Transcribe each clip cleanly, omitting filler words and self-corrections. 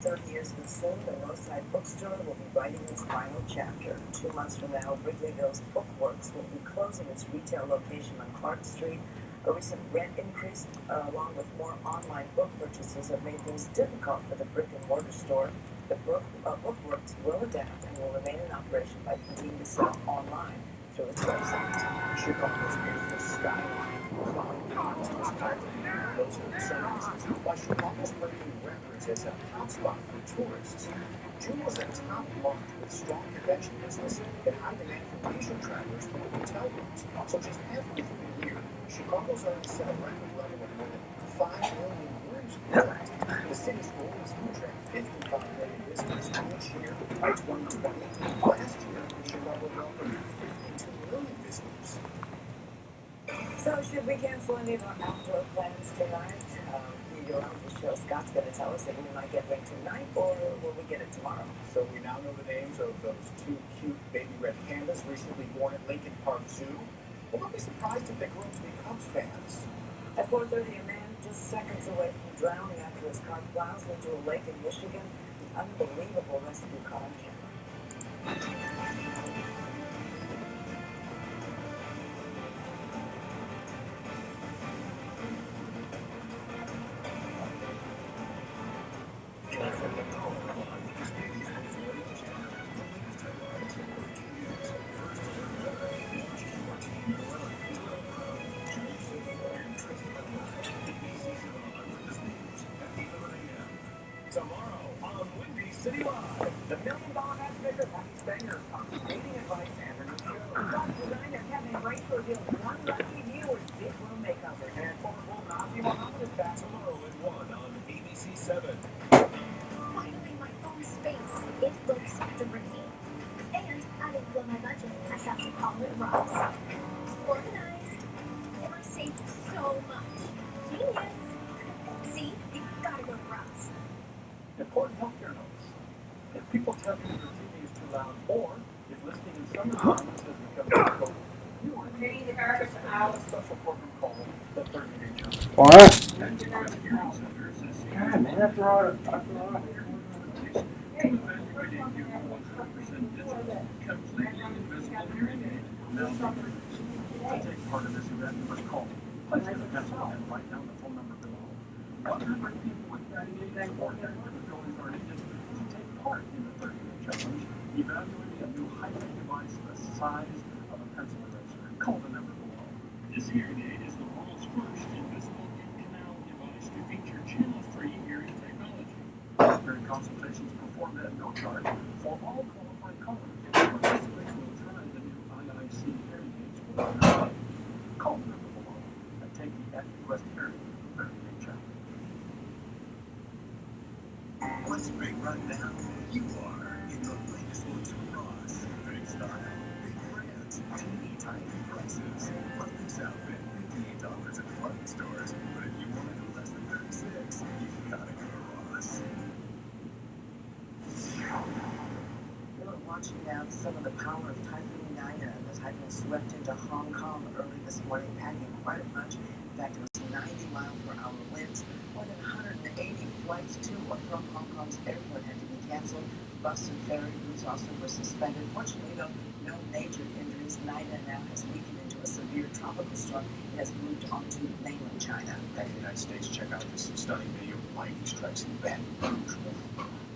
30 years but soon, the roadside bookstore will be writing its final chapter. 2 months from now, Wrigleyville's Bookworks will be closing its retail location on Clark Street. A recent rent increase, along with more online book purchases, have made things difficult for the brick-and-mortar store. The Bookworks will adapt and will remain in operation by continuing to sell online through its website. Chicago's beautiful skyline, cloud cars, those are the sunrises, while Chicago's Mercury Records is a hotspot for tourists. June was a top month with strong convention business and high demand from leisure travelers for hotel rooms. So just halfway through the year, Chicago's already set a record level of more than 5 million rooms booked. The city's goal is to attract 55 million visitors each year by 2020. Last year, Chicago welcomed 52 million visitors. So should we cancel any of our outdoor plans tonight? You're on the show. Scott's going to tell us that we might get rain tonight, or will we get it tomorrow? So we now know the names of those 2 cute baby red pandas recently born at Lincoln Park Zoo. Well, don't be surprised if they grow to be Cubs fans. At 4:30, a man just seconds away from drowning after his car plows into a lake in Michigan. An unbelievable rescue car. Tomorrow on Windy City Live, the $1 Million Matchmaker Patty Stanger on dating advice and her new show. Top designer Kevin Grace reveals one lucky viewer's big room makeover. And Portable Nazi Muhammad is back tomorrow at 1 on ABC 7. Finally, my own space. It looks dirty. And I didn't blow my budget. I have to call it Ross. Organized. And I saved so much. Genius. See, you gotta go to Ross. Important healthcare notice. If people tell you your TV is too loud, or if listening in some environments has become difficult, you are paying the therapist out a special program called the 30-Day Challenge. What? God, man, after all. Evaluating you 100% digital, completely invisible hearing aid, now being used. To take part in this event, you must call. Please get a pencil and write down the phone number below. 100 people with hearing aids or their capabilities are needed to take part in the 30-Day Challenge, evaluating a new high-tech device the size of a pencil eraser. Call the number below. This hearing aid is the world's first invisible in-canal device to feature channel-free hearing technology. Hearing consultations performed at no charge for all qualified callers. Participants will try the new IIC hearing aids for free. Call the number below and take the AccuQuest Hearing 30-Day Challenge. What's big right now? You are in the latest looks from Ross. Big style, big brands, teeny tiny prices. Monthly's outfit, $58 at department stores. But if you want to go less than 36, you gotta go to Ross. We're watching now some of the power of Typhoon Nina. The typhoon swept into Hong Kong early this morning, packing quite a bunch. In fact, it was 90-mile-per-hour winds. More than 180 flights to or from Hong Kong's airport had to be canceled. Bus and ferry routes also were suspended. Fortunately, though, no major injuries. Nina now has weakened into a severe tropical storm. It has moved on to mainland China. Back in the United States, check out this stunning video of lightning strikes in Baton Rouge.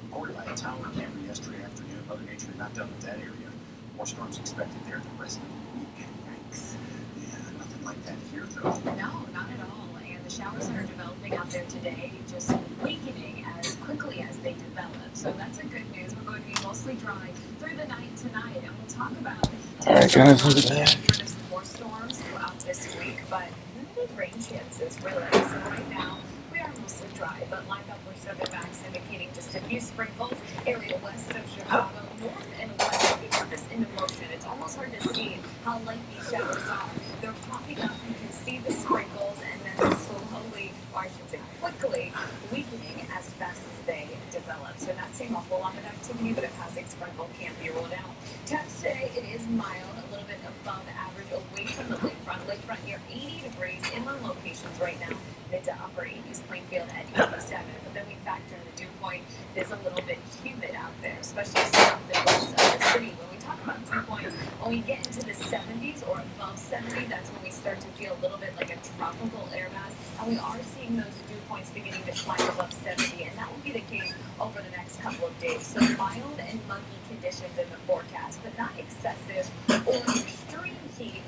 Recorded by a tower camera yesterday afternoon, Mother Nature not done with that area. More storms expected there the rest of the week. Yikes. Yeah, nothing like that here, though. No, not at all. And the showers that are developing out there today just weakening as quickly as they develop. So that's a good news. We're going to be mostly dry through the night tonight, and we'll talk about Alright, guys, look at that. there's more storms throughout this week, but limited rain chances really. So right now we are mostly dry, but live upper southern backs indicating just a few sprinkles. Area west of Chicago, north and west. We put this into motion. It's almost hard to see how light these showers are. They're popping up. You can see the sprinkles, and then slowly, or I should say quickly, weakening as fast as they develop. So not seeing a whole lot of activity, but a passing sprinkle can't be ruled out. Temps today, it is mild, a little bit above average away from the lakefront. Lakefront near 80 degrees, inland locations right now. mid to upper 80s, Plainfield at 87. But then we factor in the dew point. It's a little bit humid out there, especially south and west of the city. When we talk about dew points, when we get into the 70s or above 70, that's when we start to feel a little bit like a tropical air mass. And we are seeing those dew points beginning to climb above 70, and that will be the case over the next couple of days. So mild and muggy conditions in the forecast, but not excessive or extreme heat.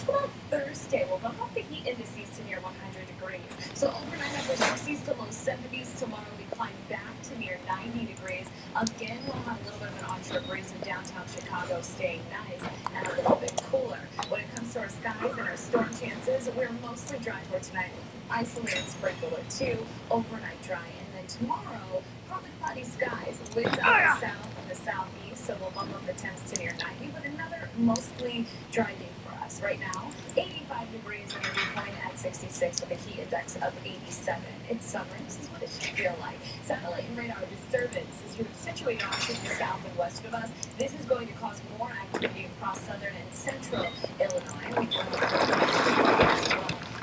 Well, Thursday, we'll bump up the heat indices to near 100 degrees. So overnight upper 60s to low 70s. Tomorrow we climb back to near 90 degrees. Again, we'll have a little bit of an onshore breeze in downtown Chicago, staying nice and a little bit cooler. When it comes to our skies and our storm chances, we're mostly dry for tonight. Isolated sprinkle or two, overnight dry. And then tomorrow, partly cloudy skies, winds out the south and the southeast. So we'll bump up the temps to near 90, but another mostly dry day for us. Right now, 85 degrees and a dew point at 66 with a heat index of 87. It's summer. This is what it should feel like. Satellite and radar disturbance is situated off to the south and west of us. This is going to cause more activity across southern and central Illinois.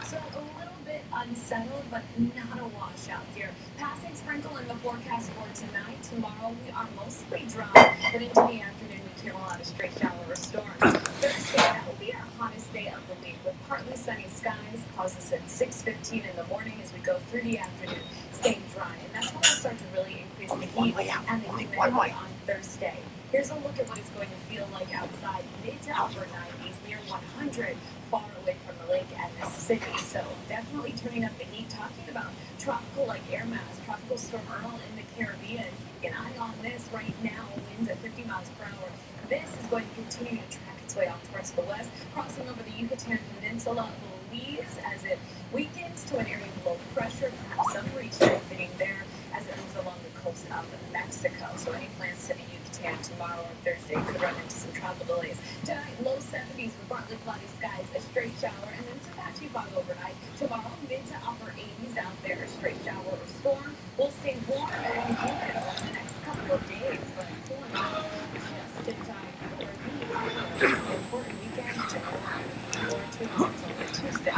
So a little bit unsettled, but not a washout here. Passing sprinkle in the forecast for tonight. Tomorrow we are mostly dry, but into the afternoon we can roll out a straight shower or storm. Thursday, that will be our hottest day of the week with partly sunny skies. Causes at 6:15 in the morning as we go through the afternoon, staying dry. And that's when we'll start to really increase the heat and the humidity on Thursday. Here's a look at what it's going to feel like outside. Mid to upper 90s, near 100, far away from the lake and the city. So definitely turning up the heat. Talking about tropical-like air mass, Tropical Storm Earl in the Caribbean. Keep an eye on this right now. Winds at 50 miles per hour. This is going to continue to track its way off towards the west, crossing over the Yucatan Peninsula, Belize, as it weakens to an area of low pressure, perhaps some re-strengthening there as it moves along the coast of Mexico. So any plans to the Yucatan tomorrow or Thursday could run into some travel delays. Tonight, low 70s with partly cloudy skies, a straight shower, and then some patchy fog overnight. Tomorrow, mid to upper 80s out there, a straight shower or storm. We'll stay warm and humid over the next couple of days, but cooling off just in time for the important weekend to or Tuesday.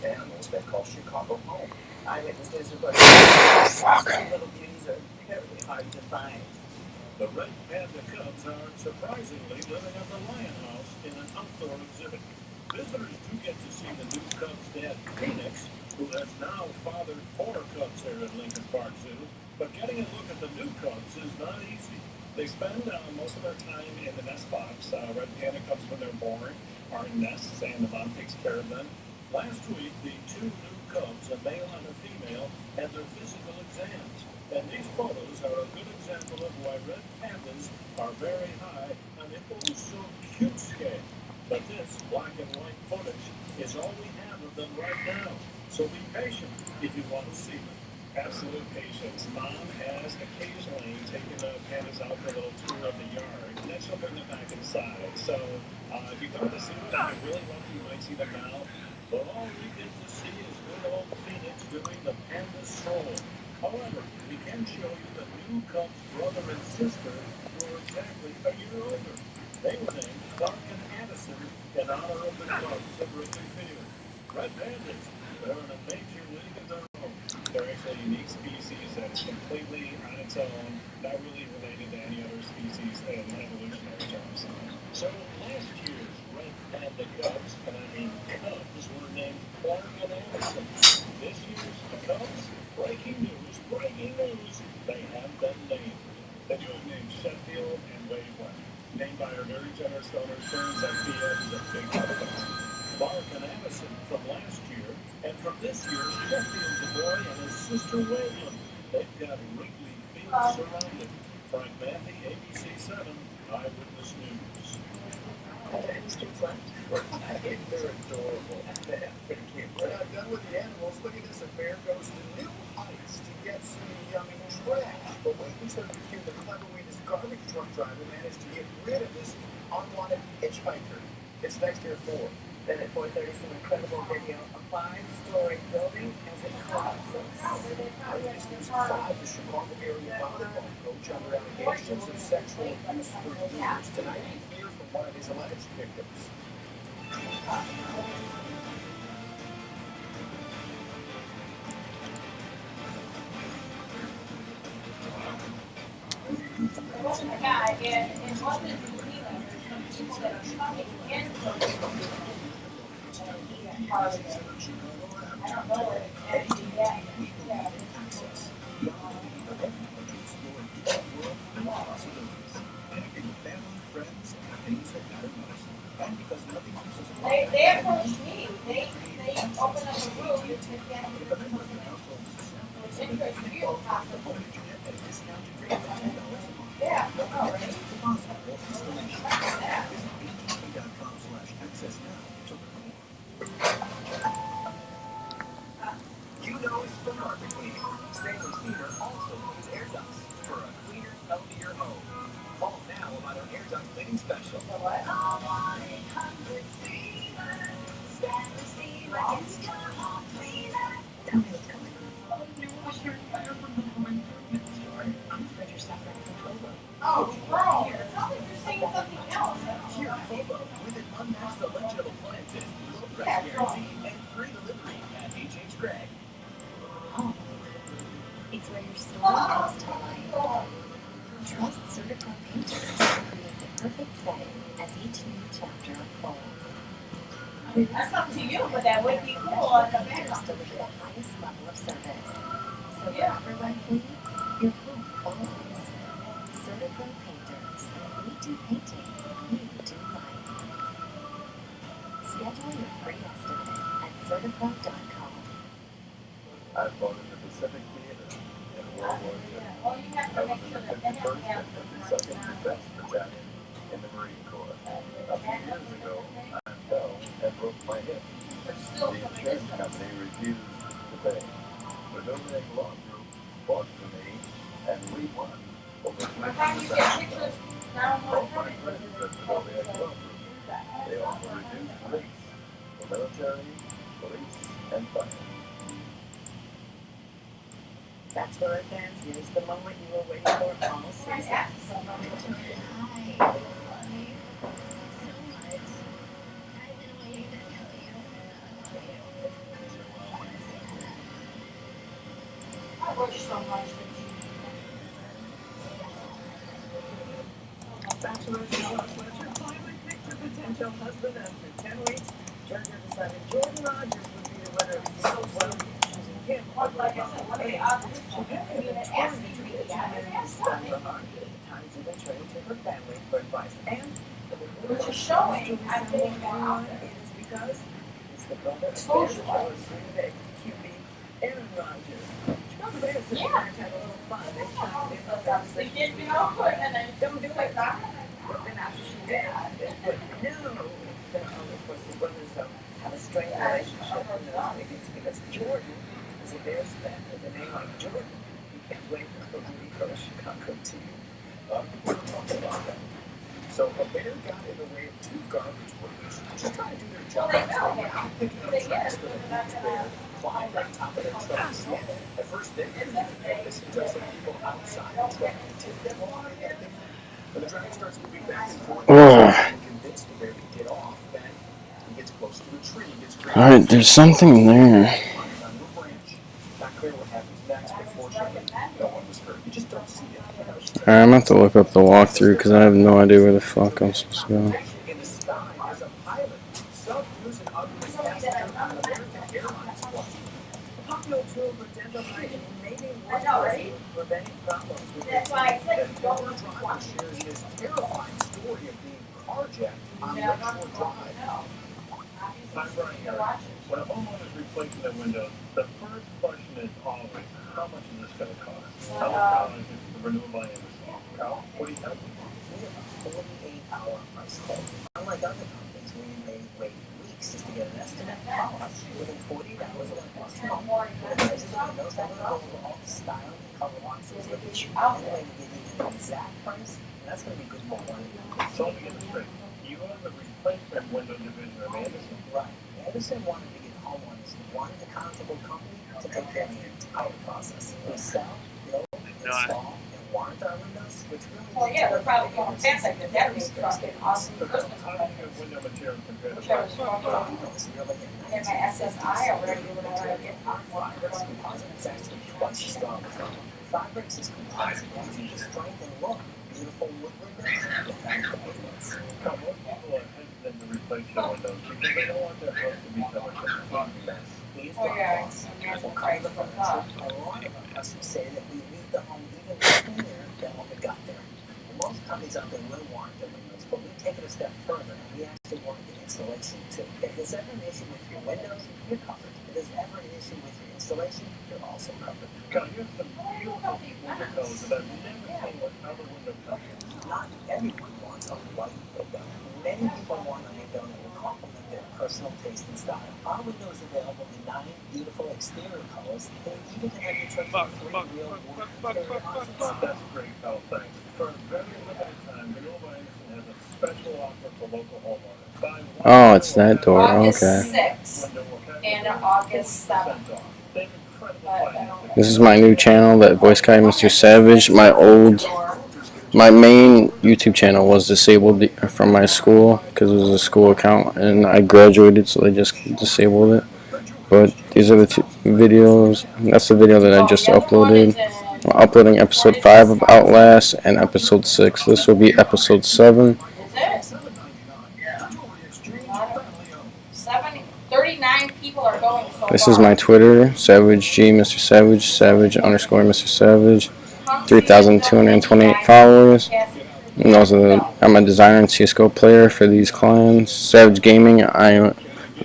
Animals they call Chicago home. Eyewitnesses report little beauties are terribly hard to find. The red panda cubs are surprisingly living at the Lion House in an outdoor exhibit. Visitors do get to see the new Cubs' dad, Phoenix, who has now fathered 4 cubs here at Lincoln Park Zoo. But getting a look at the new cubs is not easy. They spend most of their time in the nest box. Red panda cubs, when they're born, are in nests, and the mom takes care of them. Last week, the 2 new cubs, a male and a female, had their physical exams. And these photos are a good example of why red pandas are very high on the oh so cute scale. But this black and white footage is all we have of them right now. So be patient if you want to see them. Absolute patience. Mom has occasionally taken the pandas out for a little tour of the yard, and then she'll bring them back inside. So if you come to see them, if you're really lucky, you might see them now. But all we get to see is good old Phoenix doing the panda stroll. However, we can show you the new cub's brother and sister who are exactly a year older. They were named Clark and Addison in honor of the Cubs at Wrigley Field. Red pandas, they're in a major league of their own. They're actually a unique species that is completely on its own, not really related to any other species in evolutionary terms. So last year's red panda cubs, and I mean cubs, were named Clark and Addison. This year's Cubs, breaking news, they have been named. They do have named Sheffield and Waveland. Named by our very generous donor, Sharon Sheffield, is a big help. Mark and Addison from last year, and from this year, Sheffield the boy and his sister William. They've got Wrigley Field surrounded. Frank Matthew, ABC7, Eyewitness News. Any students left? They're adorable. They're pretty cute. We're not done with the animals. Look at this. A bear goes to new heights to get some yummy trash. But wait until you hear the clever way this garbage truck driver managed to get rid of this unwanted hitchhiker. It's next here 4. Then at 4:30, some incredible video. A 5-story building as it collapses. Inside the Chicago area volleyball coach under allegations of sexual abuse for years. Tonight, we hear from one of his alleged victims. It wasn't a guy, and it wasn't healing. There's some people that are coming in from the I don't know it. Yeah. They approached me. They opened up a room to get it's interesting you possible. Yeah, all right. Yeah. You know it's for carpet cleaning. Stanley Steamer also cleans air ducts for a cleaner, healthier home. Call now about our air duct cleaning special. What? Tell me what's coming. I'm afraid you're suffering from FOMO. Oh, bro. It sounds like you're saying something else. Here at FOMO, with an unmatched selection of appliances, low price guarantee, and free delivery at H.H. Gregg. Home. It's where your story comes to life. Trust certified painters to create the perfect setting as each new chapter unfolds. That's up to you, but that would be cool as a backup. Deliver the highest level of service. So wherever life leads, your home follows. Certified painters. We do painting. We do life. Schedule your free estimate at certified.com. I fought in the Pacific Theater in World War II. Well, you have I to was make in sure the that they 51st have and 52nd Defense Battalion in the Marine Corps. A few years ago, I fell and broke my hip. still The from a insurance distance. company refused to pay. But Dominic Law Group fought for me, and we won over By the time you get pictures, now All more my friends at the Dominic Law Group. They offer reduced rates for military, police, and fire. Bachelorette fans, here's the moment you were waiting for all I season. asked someone. Hi. Love you so much. I've been waiting to tell you that I love you. I wish so much that you. Bachelorette Fletcher finally picked her potential husband after 10 weeks. Georgia decided Jordan Rogers would be the winner of the so well, choosing him over Like I said, one of the odds She apparently had been torn between the two men who stand for her. At times even turning to her family for advice. And which is showing, I'm getting more out it there. is because it's the brother of Exposure Bears Green Bay QB Aaron Rodgers. Chicago Bears said they're going to have a little fun. They chimed in on that. They did me all good, and then Don't do it. like that. But then after she did, they put no. Then, of course, the brothers have a strained relationship in those meetings because Jordan is a Bears fan with a name like Jordan. You can't blame her for rooting for a Chicago team. We're talking about that. So a bear got in the way of two garbage workers just trying to do their job. Well, they will. Out picking up They trash get for it. the bear climbed on top of their trucks. At first, they didn't even notice until some people outside the truck tipped them off. When the driver starts moving back and forth, and convinced the bear to get off, then he gets close to a tree, gets Alright, there's something there. Not clear what happens next, but fortunately, no one was hurt. You just don't see it. Alright, I'm gonna have to look up the walkthrough because I have no idea where the fuck I'm supposed to go. In the sky as a pilot, some use an ugly passenger on American Airlines flight. A popular tool for dental hygiene may be one way of preventing problems with That's why I said you don't want to driver watch shares his terrifying story of being carjacked on Lakeshore Drive. Hi, Brian. When a homeowner is replacing their windows, the first question is always, how much is this going to cost? How much is the renewable energy? Kyle, what do you tell them? We have a 48-hour price quote. Unlike other companies where you may wait weeks just to get an estimate cost, within 48 hours of that cost, with a price that knows how to go over all the style and color options that you out there to give you an exact price, and that's going to be good for one. So let me get this straight. You have the replacement window division of Anderson. Right. Anderson wanted to give homeowners one accountable company to take care of the entire process. We sell, build, install, and warrant our windows, which really Well, yeah, they're probably going fast like that. That makes fucking awesome Christmas How do you get window material compared to Which I was plywood? talking windows. You're looking in at my SSI already, when I get It's actually twice as strong as foam. Fabrics is composite, gives you the strength and look. Beautiful wood windows, the fact that it looks. Now, most people are hesitant to replace their windows because they don't want their house to be so much of a mess. These Oh, yeah, drop-offs, imagine will price cover the from furniture. A lot of our customers say that we leave the home even cleaner than when we got there. Most companies out there will warrant their windows, but we take it a step further and we actually warrant the installation too. If there's ever an issue with your windows, you're covered. If there's ever an issue with your installation, you're also covered. Now, here's some beautiful window colors that I've never seen with other window colors. Not everyone wants a white window. Many people want a window that will complement their personal taste and style. Our window is available in 9 beautiful exterior colors, and even can have your choice of 3 real wood interior options. That's great, Phil, thanks. For a very limited time, Renewable Anderson has a special offer for local homeowners. Buy one Oh, it's that door. August Okay. 6th window will have and August 7th. 50% off. They have incredible But I financing. don't. This is my new channel that voice guy Mr. Savage. My main YouTube channel was disabled from my school because it was a school account, and I graduated, so they just disabled it. But these are the 2 videos. That's the video that I just uploaded. I'm uploading episode 5 of Outlast and episode 6. This will be episode 7. Is it? 39 people are going so This far. is my Twitter, Savage G, Mr. Savage, Savage underscore Mr. Savage. 3,228 followers. And those are I'm a designer and CSGO player for these clients. Savage Gaming, I'm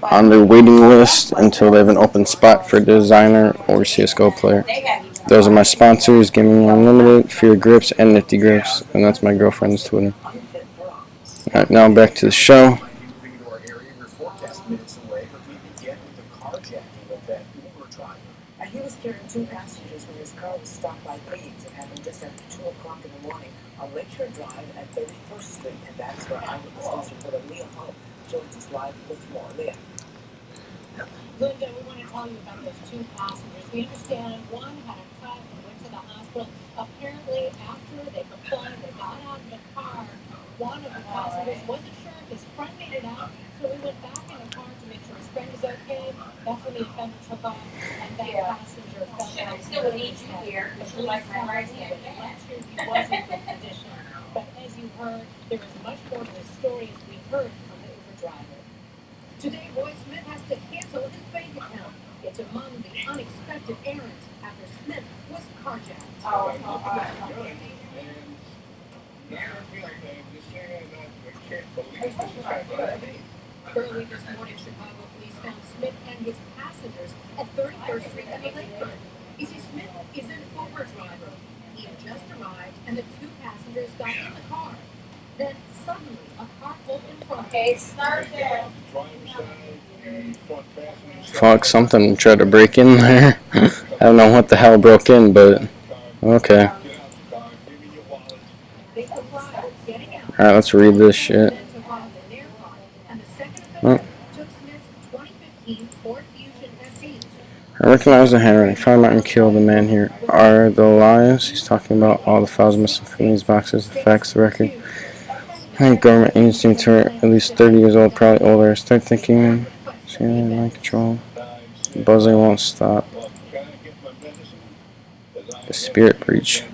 on their waiting list until they have an open spot for designer or CSGO player. Those are my sponsors, Gaming Unlimited, Fear Grips, and Nifty Grips. And that's my girlfriend's Twitter. Alright, now back to the show. And he was carrying 2 passengers when his car was stopped by thieves. It happened just after 2 o'clock in the morning on Lakeshore Drive at 31st Street, and that's where Eyewitness News reporter Leah Hope joins us live with more. Leah. Linda, we want to tell you about those 2 passengers. We understand one had a cut and went to the hospital. Apparently, after they complied, they got out of the car. One of the passengers wasn't sure if his friend made it out, so he went back in the car to make sure his friend is okay. That's when the offender took off, and that passenger fell And I down. still would need you here because you like my right hand. Last year, he was in good condition. But as you heard, there is much more to the story as we heard from the Uber driver. Today, Roy Smith has to cancel his bank account. It's among the unexpected errands after Smith was carjacked. Early this morning, Chicago police found Smith and his passengers at 31st Street and the Lakefront. You see, Smith is an Uber driver. He had just arrived, and the 2 passengers got in the car. Then suddenly, a car pulled in front of him. Okay, start there. Fuck, something tried to break in there. I don't know what the hell broke in, but okay. They complied, getting out. Alright, let's read this shit. Then took off in their car, and the second Oh. offender took Smith's 2015 Ford Fusion SE. I recognize the handwriting. Find out and kill the man here. Are the lies? He's talking about all the files missing from these boxes, the facts, the record. I think government agency to at least 30 years old, probably older. Start thinking, see, mind control. Buzzing won't stop. The spirit breach.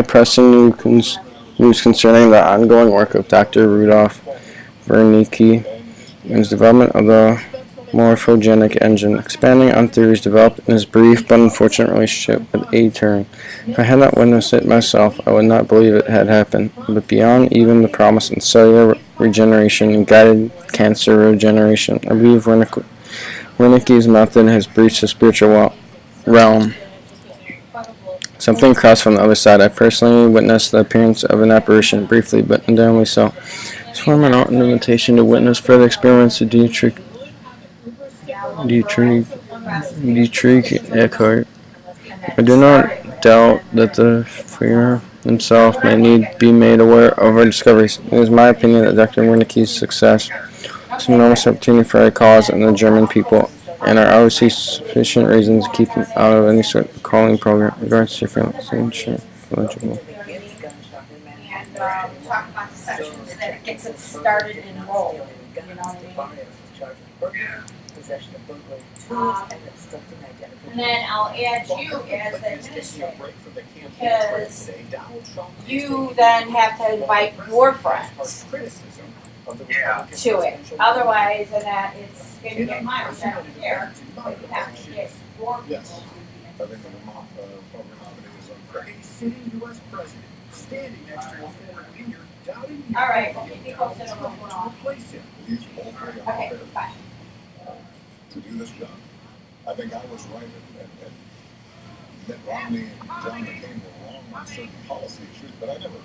Pressing news concerning the ongoing work of Dr. Rudolph Wernicke in his development of the morphogenic engine, expanding on theories developed in his brief but unfortunate relationship with A. Turing. If I had not witnessed it myself, I would not believe it had happened. But beyond even the promise in cellular regeneration and guided cancer regeneration, I believe Wernicke's method has breached the spiritual realm. Something crossed from the other side. I personally witnessed the appearance of an apparition, briefly but entirely so. This form an invitation to witness further experiments of Dietrich Eckhart. I do not doubt that the Führer himself may need be made aware of our discoveries. It is my opinion that Dr. Wernicke's success some enormous opportunity for our cause and the German people, and are obviously sufficient reasons to keep him out of any sort of calling program regards to citizenship eligible. And talk about the sections that it gets it started and enrolled. You know what I mean? Possession of burglary tools and obstructing identification. And then I'll add you as the administrator, because you then have to invite your friends to it. Otherwise, and that it's going to get miles. I don't care, but you have to get your people. Yes. I think the Vermont Republican nominee is unfair. A sitting U.S. president standing next to a foreign leader doubting the All right, ability well, of keep me Donald posted on Trump what's to going on. replace him. He's woefully Okay, unfair bye. to do this job. I think I was right and Mitt Romney and John McCain were wrong on certain policy issues, but I never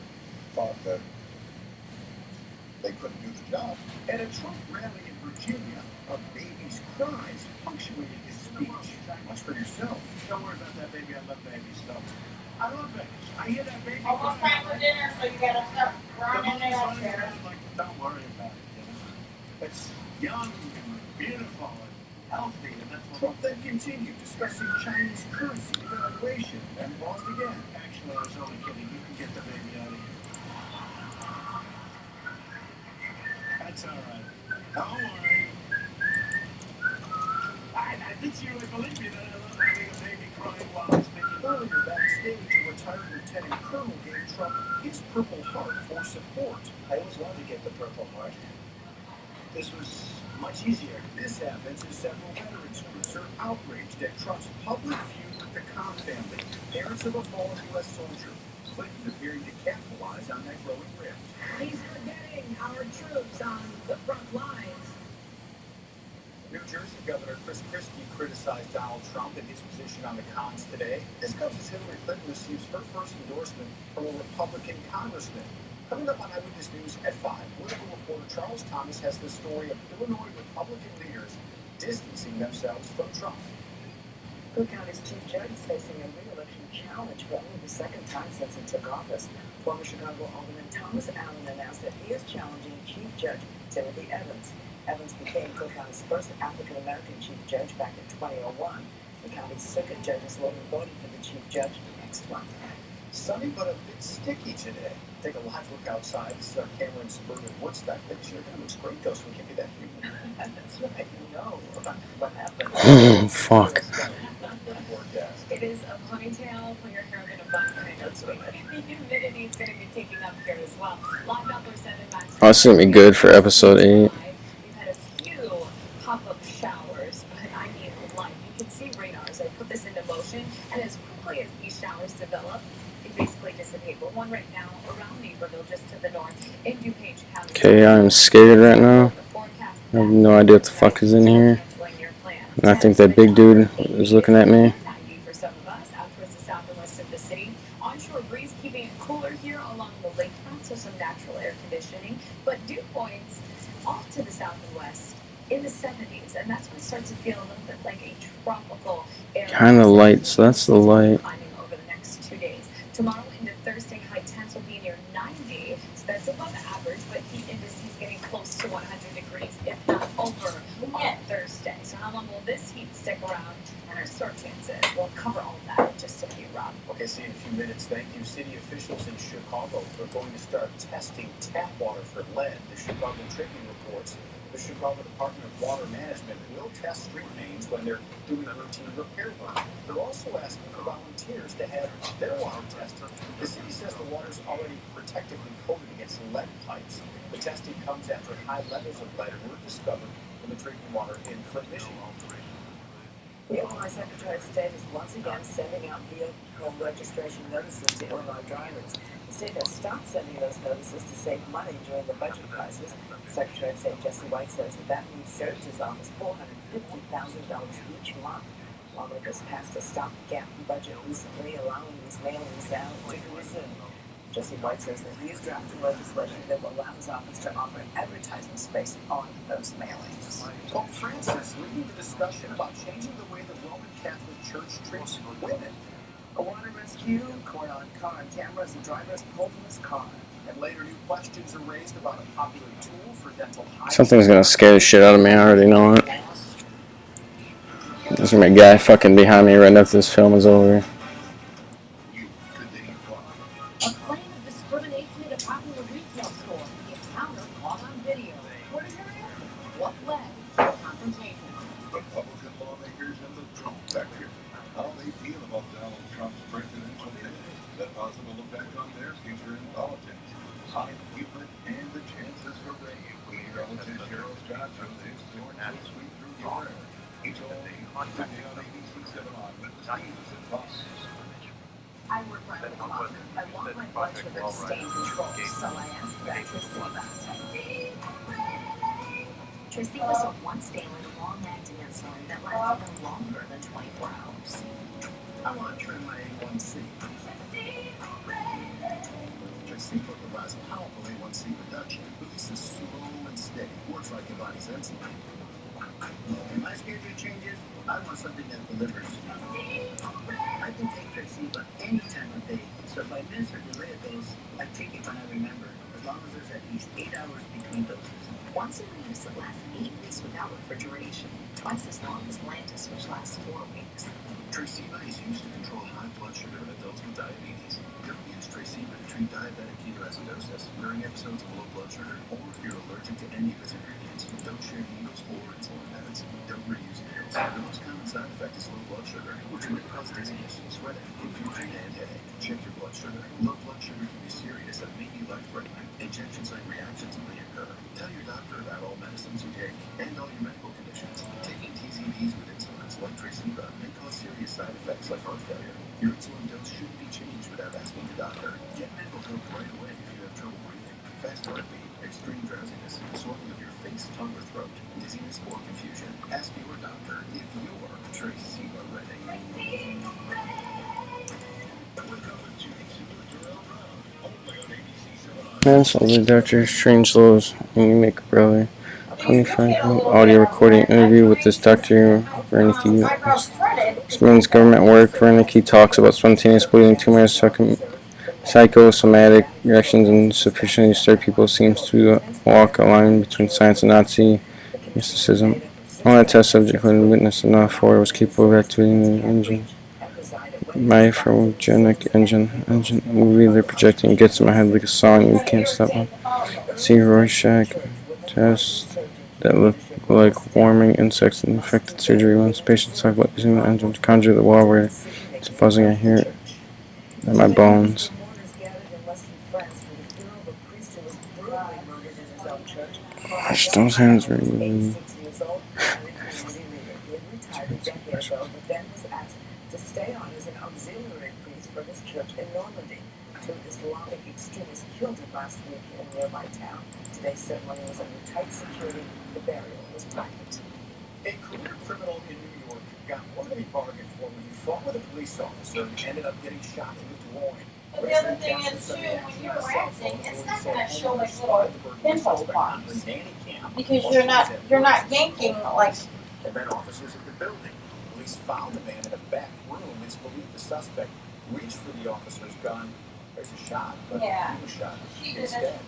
thought that they couldn't do the job. At a Trump rally in Virginia, a baby's cries punctuated his speech. Watch for yourself. Don't worry about that baby. I love babies, though. I love babies. I hear that baby Almost cry. time for dinner, so you gotta start The running mommy's it up running there. around like, don't worry about it. You know? It's young and beautiful and healthy, and that's what Trump then continued discussing Chinese currency devaluation and paused again. Actually, I was only kidding. You can get the baby out of here. That's all right. Don't worry. I think you really believe me that I love having a baby crying while I was making. Earlier backstage, a retired lieutenant colonel gave Trump his Purple Heart for support. I always wanted to get the Purple Heart. This was much easier. This happens as several veterans groups are outraged at Trump's public feud with the Cobb family, parents of a fallen U.S. soldier. Clinton appearing to capitalize on that growing rift. He's forgetting our troops on the front lines. New Jersey Governor Chris Christie criticized Donald Trump and his position on the cons today. This comes as Hillary Clinton receives her first endorsement from a Republican congressman. Coming up on Eyewitness News at 5, political reporter Charles Thomas has the story of Illinois Republican leaders distancing themselves from Trump. Cook County's chief judge is facing a re-election challenge for only the second time since he took office. Former Chicago Alderman Thomas Allen announced that he is challenging Chief Judge Timothy Evans. Evans became Cook County's first African-American chief judge back in 2001. The county's circuit judges will be voting for the chief judge next month. Sunny but a bit sticky today. Take a live look outside. This is our camera in suburban Woodstock. Picture it looks great though, so we can be that humid. That's right, you know what happened. Oh, fuck. It is a ponytail, put your hair up in a bun kind of tweak. The humidity is going to be taking up here as well. Live Doppler 7 max. Oh, this is gonna be good for episode 8. We've had a few pop-up showers, but I mean light. You can see radars. I put this into motion, and as quickly as these showers develop, they basically dissipate. But one right now around Naperville, just to the north, in DuPage County. Okay, I'm scared right now. I have no idea what the fuck is in here. And I think that big dude is looking at me. For some of us, out towards the south and west of the city. Onshore breeze keeping it cooler here along the lakefront, so some natural air conditioning. But dew points off to the south and west in the 70s, and that's when it starts to feel a little bit like a tropical area. Kind of light, so that's the light. Climbing over the next 2 days. Tomorrow into Thursday, high temps will be near 90, so that's above average, but heat indices getting close to 100 degrees, if not over, on Thursday. So how long will this heat stick around? And our storm chances. We'll cover all of that in just a few, Rob. Okay, see you in a few minutes. Thank you. City officials in Chicago are going to start testing tap water for lead. The Chicago Tribune reports the Chicago Department of Water Management will test street mains when they're doing routine repair work. They're also asking for volunteers to have their water tested. The city says the water's already protectively coated against lead pipes. The testing comes after high levels of lead were discovered in the drinking water in Flint, Michigan. The Illinois Secretary of State is once again sending out vehicle registration notices to Illinois drivers. The state has stopped sending those notices to save money during the budget crisis. Secretary of State Jesse White says that means saves his office $450,000 each month. Lawmakers passed a stopgap budget recently, allowing these mailings out too soon. Jesse White says that he is drafting legislation that will allow his office to offer advertising space on those mailings. Pope Francis leading the discussion about changing the way the Roman Catholic Church treats women. A water rescue, caught on car on camera as the driver is pulled from his car. And later, new questions are raised about a popular tool for dental hygiene. Something's gonna scare the shit out of me. I already know it. There's gonna be a guy fucking behind me right after this film is over. A claim of discrimination at a popular retail store. The encounter caught on video. What led to the confrontation? Republican lawmakers and the Trump factor. How they feel about Donald Trump's presidential bid, the possible effect on their future in politics. High Cupid and the chances for rain. Relative Cheryl Scott shows his sword will sweep through the air. Each all day on ABC 7 on News and Fox. I work around the clock. I want my blood sugar to stay in control, so I asked that Traceba. Traceba is a once-daily, long-acting insulin that lasts even longer than 24 hours. I want to trim my A1C. Traceba provides powerful A1C reduction. Releases slow and steady. Works like your body's insulin. When my schedule changes, I want something that delivers. I can take Traceba any time of day. So if I miss or delay a dose, I take it when I remember, as long as there's at least 8 hours between doses. Once a use, it lasts 8 weeks without refrigeration, twice as long as Lantus, which lasts 4 weeks. Traceba is used to control high blood sugar in adults with diabetes. Don't use Traceba to treat diabetic ketoacidosis during episodes of low blood sugar, or if you're allergic to any of its ingredients. Don't share needles or insulin pads. Don't reuse needles. The most common side effect is low blood sugar, which may cause dizziness, sweating, confusion, and headache. Check your blood sugar. Low blood sugar can be serious and may be life-threatening. Injection site reactions may occur. Tell your doctor about all medicines you take and all your medical conditions. Taking TZDs with insulins like Traceba may cause serious side effects like heart failure. Your insulin dose shouldn't be changed without asking your doctor. Get medical help right away if you have trouble breathing, fast heartbeat, extreme drowsiness, swelling of your face, tongue, or throat, dizziness, or confusion. Ask your doctor if you're Traceba ready. Man, so the Dr. Strangelove's Unique Brother. 25-minute audio recording interview with this Dr. Wernicke. Explains government work. Wernicke talks about spontaneous bleeding, tumors, psychosomatic reactions, and sufficiently disturbed people. Seems to walk a line between science and Nazi mysticism. All that test subject couldn't witness enough for it was capable of activating the engine. My photogenic engine movie they're projecting gets in my head like a song you can't stop on. See Rorschach tests that look like warming insects in infected surgery rooms. Patients talk about using the engine to conjure the wall where it's buzzing. I hear it in my bones. Gosh, those hands were really... To stay on as an auxiliary priest for his church in Normandy. 2 Islamic extremists killed him last week in a nearby town. Today's ceremony was under tight security. The burial was private. A career criminal in New York got more than he bargained for when he fought with a police officer and ended up getting shot in the groin. But the other thing is too, when you're ranting, it's not going to show like little pinhole marks because you're not yanking like. And then officers at the building. Police found the man in a back room. It's believed the suspect reached for the officer's gun. There's a shot, but he was shot instead.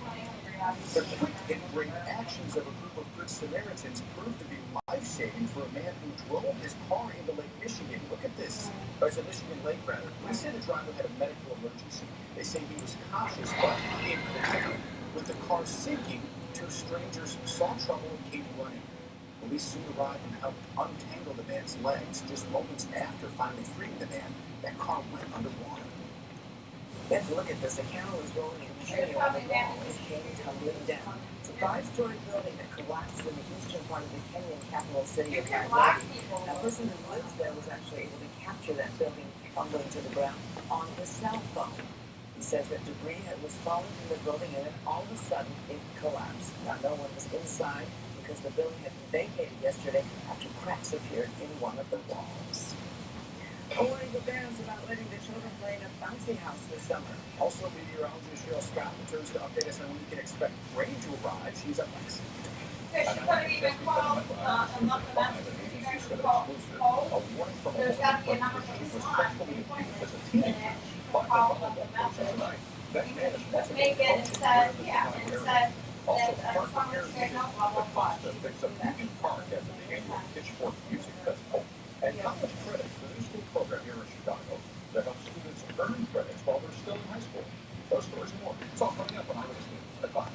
The quick and great actions of a group of good Samaritans proved to be life-saving for a man who drove his car into Lake Michigan. Look at this. There's a Michigan lake, rather. Police say the driver had a medical emergency. They say he was cautious, but impaired. With the car sinking, 2 strangers saw trouble and came running. Police soon arrived and helped untangle the man's legs. Just moments after finally freeing the man, that car went underwater. You have to look at this. A camera was rolling in canyon on the wall as it came tumbling down. It's a 5-story building that collapsed in the eastern part of the Kenyan capital city of Nairobi. A person who lives there was actually able to capture that building tumbling to the ground on his cell phone. He says that debris was falling from the building and then all of a sudden it collapsed. Now no one was inside because the building had been vacated yesterday after cracks appeared in one of the walls. A warning for parents about letting the children play in a bouncy house this summer. Also, meteorologist Cheryl Scott returns to update us on when we can expect rain to arrive. She's up next. Fish couldn't even call enough of that. A warning from a There's got to be woman enough who of was this sexually abused as a teenager by her volleyball coach tonight. Let's make it instead, yeah, instead that farmers say no, blah, blah, blah. To fix up Union Park after the annual Pitchfork Music Festival. And College Credits, the new school program here in Chicago that helps students earn credits while they're still in high school. Those stories and more. It's all coming up on Outlast Eps at 5.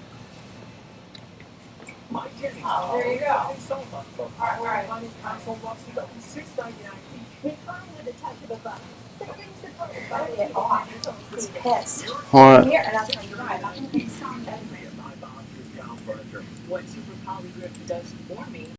My kidding. Oh, there you go. All right. Console box $6.99 each. Refined with a touch of a butter. That brings the total Gotta value get off. He's pissed. What? Here, and I'll tell you why. I'm not gonna be strong. Discount furniture. What Super Poly Grip does for me